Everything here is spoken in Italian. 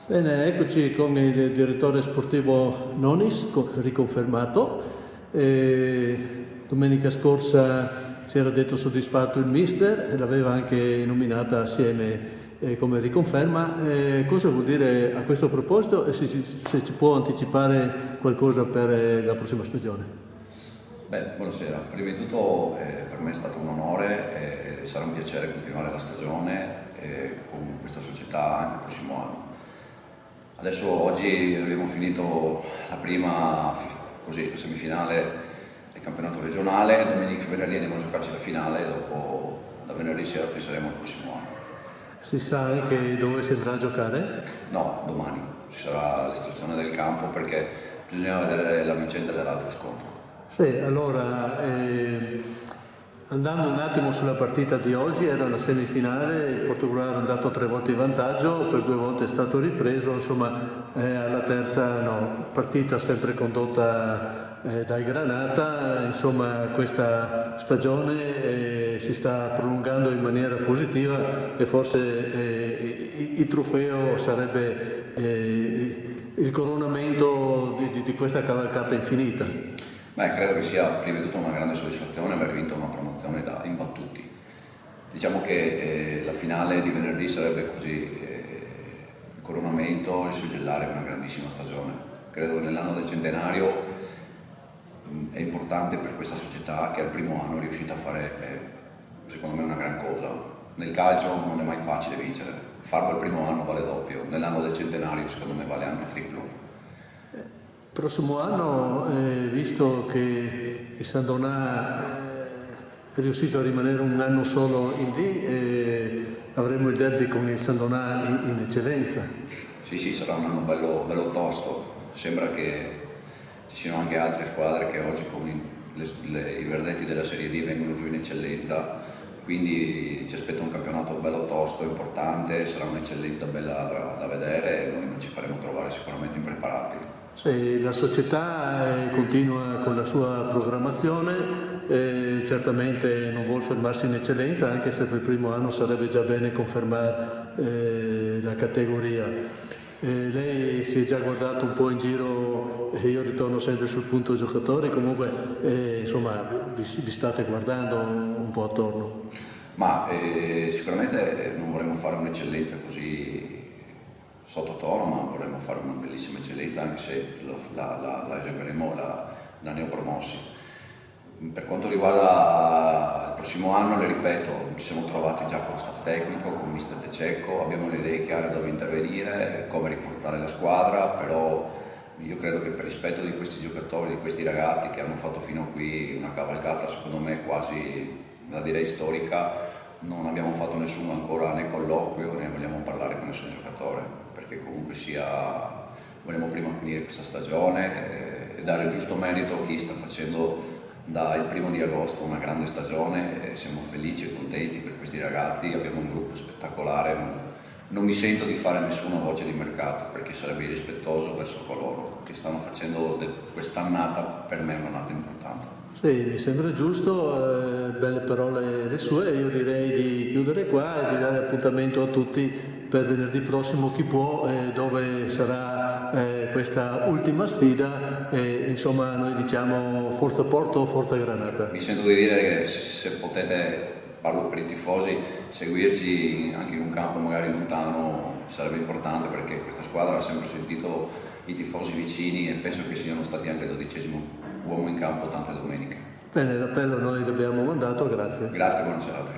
Bene, eccoci con il direttore sportivo Nonis, riconfermato. Domenica scorsa si era detto soddisfatto il mister e l'aveva anche nominata assieme come riconferma. Cosa vuol dire a questo proposito e se ci può anticipare qualcosa per la prossima stagione? Buonasera. Prima di tutto per me è stato un onore e sarà un piacere continuare la stagione con questa società anche il prossimo anno. Adesso oggi abbiamo finito la prima semifinale del campionato regionale, domenica e venerdì andiamo a giocarci la finale e dopo da venerdì sera penseremo al prossimo anno. Si sa anche dove si andrà a giocare? No, domani ci sarà l'istruzione del campo perché bisogna vedere la vincente dell'altro scontro. Sì, allora andando un attimo sulla partita di oggi, era una semifinale, il Portogallo è andato 3 volte in vantaggio, per 2 volte è stato ripreso, insomma alla terza no, partita sempre condotta dai Granata, insomma questa stagione si sta prolungando in maniera positiva e forse il trofeo sarebbe il coronamento di questa cavalcata infinita. Credo che sia prima di tutto una grande soddisfazione aver vinto una promozione da imbattuti. Diciamo che la finale di venerdì sarebbe così il coronamento e suggellare una grandissima stagione. Credo che nell'anno del centenario è importante per questa società che al primo anno è riuscita a fare, secondo me, una gran cosa. Nel calcio non è mai facile vincere, farlo al primo anno vale doppio, nell'anno del centenario secondo me vale anche triplo. Il prossimo anno, visto che il Sandonà è riuscito a rimanere un anno solo in D, avremo il derby con il Sandonà in eccellenza. Sì, sarà un anno bello tosto. Sembra che ci siano anche altre squadre che oggi con i verdetti della Serie D vengono giù in eccellenza, quindi ci aspetta un campionato bello tosto, importante, sarà un'eccellenza bella da vedere e noi non ci faremo trovare sicuramente impreparati. Sì, la società continua con la sua programmazione, certamente non vuole fermarsi in eccellenza, anche se per il primo anno sarebbe già bene confermare la categoria. Lei si è già guardato un po' in giro, e io ritorno sempre sul punto giocatori, comunque insomma vi state guardando un po' attorno. Sicuramente non vorremmo fare un'eccellenza così sottotono, ma vorremmo fare una bellissima eccellenza anche se la eseguiremo da neopromossi. Per quanto riguarda il prossimo anno, le ripeto, ci siamo trovati già con lo staff tecnico, con mister De Cecco, abbiamo le idee chiare dove intervenire, come rinforzare la squadra, però io credo che per rispetto di questi giocatori, di questi ragazzi che hanno fatto fino a qui una cavalcata secondo me quasi, la direi storica, non abbiamo fatto nessuno ancora né colloquio né vogliamo parlare con nessun giocatore, perché comunque vogliamo prima finire questa stagione e dare il giusto merito a chi sta facendo dal 1° di agosto una grande stagione e siamo felici e contenti per questi ragazzi, abbiamo un gruppo spettacolare, non mi sento di fare nessuna voce di mercato perché sarebbe irrispettoso verso coloro che stanno facendo quest'annata per me un'annata importante. Sì, mi sembra giusto, belle parole le sue, io direi di chiudere qua e di dare appuntamento a tutti per venerdì prossimo chi può, dove sarà questa ultima sfida, insomma noi diciamo forza Porto, forza Granata. Mi sento di dire che se potete, parlo per i tifosi, seguirci anche in un campo magari lontano sarebbe importante perché questa squadra ha sempre sentito i tifosi vicini e penso che siano stati anche il 12° uomo in campo tante domeniche. Bene, l'appello noi l'abbiamo mandato, grazie. Grazie, buona serata.